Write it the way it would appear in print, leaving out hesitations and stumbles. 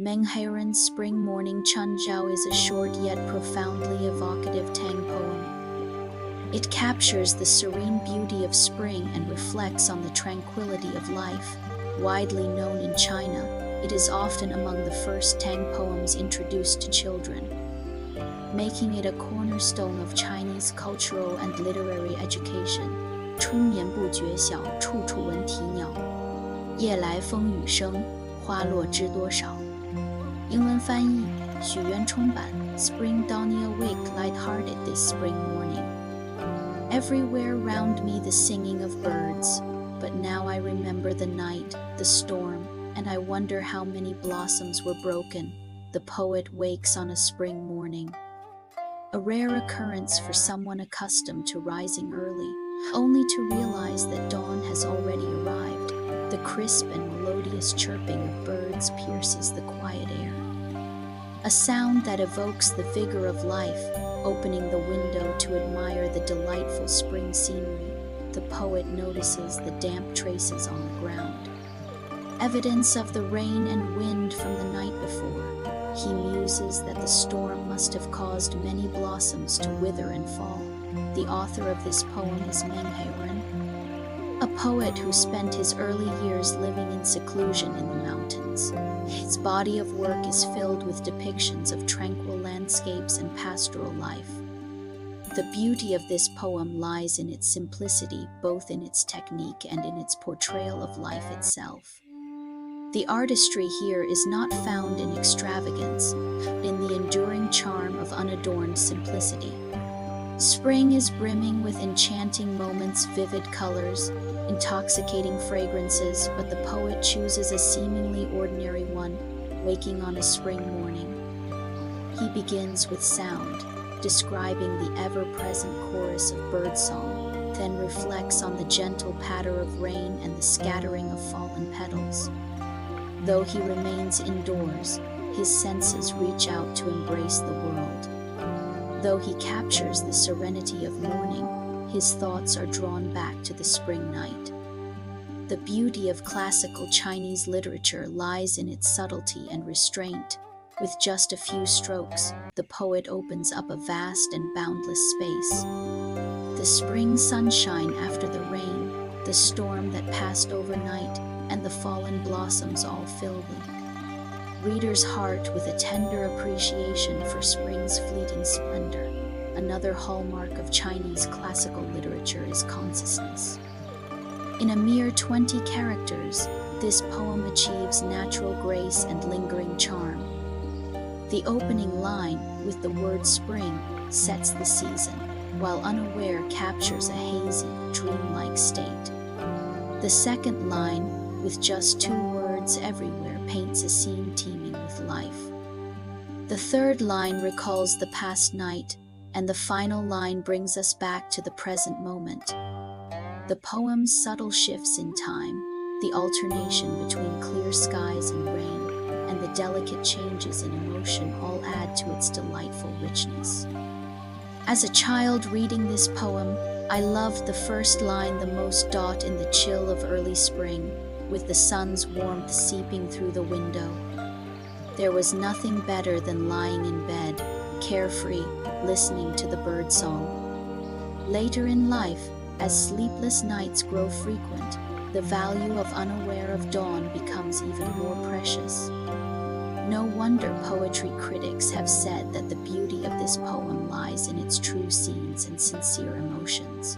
Meng Haoran's Spring Morning Chunjiao is a short yet profoundly evocative Tang poem. It captures the serene beauty of spring and reflects on the tranquility of life. Widely known in China, it is often among the first Tang poems introduced to children, making it a cornerstone of Chinese cultural and literary education. 春眠不觉晓，处处闻啼鸟。夜来风雨声，花落知多少。英文翻译：许渊冲版 Spring dawning awake light-hearted this spring morning. Everywhere round me the singing of birds, but now I remember the night, the storm, and I wonder how many blossoms were broken. The poet wakes on a spring morning. A rare occurrence for someone accustomed to rising early, only to realize that dawn has already arrived. The crisp and melodious chirping of birds pierces the quiet air, a sound that evokes the vigor of life. Opening the window to admire the delightful spring scenery, the poet notices the damp traces on the ground, evidence of the rain and wind from the night before. He muses that the storm must have caused many blossoms to wither and fall. The author of this poem is Meng Haoran, a poet who spent his early years living in seclusion in the mountains. His body of work is filled with depictions of tranquil landscapes and pastoral life. The beauty of this poem lies in its simplicity, both in its technique and in its portrayal of life itself. The artistry here is not found in extravagance, but in the enduring charm of unadorned simplicity. Spring is brimming with enchanting moments, vivid colors, intoxicating fragrances, but the poet chooses a seemingly ordinary one, waking on a spring morning. He begins with sound, describing the ever-present chorus of birdsong, then reflects on the gentle patter of rain and the scattering of fallen petals. Though he remains indoors, his senses reach out to embrace the world. Though he captures the serenity of morning, his thoughts are drawn back to the spring night. The beauty of classical Chinese literature lies in its subtlety and restraint. With just a few strokes, the poet opens up a vast and boundless space. The spring sunshine after the rain, the storm that passed overnight, and the fallen blossoms all fill the reader's heart with a tender appreciation for spring's fleeting splendor. Another hallmark of Chinese classical literature is consciousness. In a mere 20 characters, this poem achieves natural grace and lingering charm. The opening line, with the word spring, sets the season, while unaware captures a hazy, dreamlike state. The second line, with just 2 words everywhere, paints a scene teeming with life. The third line recalls the past night, and the final line brings us back to the present moment. The poem's subtle shifts in time, the alternation between clear skies and rain, and the delicate changes in emotion all add to its delightful richness. As a child reading this poem, I loved the first line the most. In the chill of early spring, with the sun's warmth seeping through the window, there was nothing better than lying in bed, carefree, listening to the birdsong. Later in life, as sleepless nights grow frequent, the value of unaware of dawn becomes even more precious. No wonder poetry critics have said that the beauty of this poem lies in its true scenes and sincere emotions.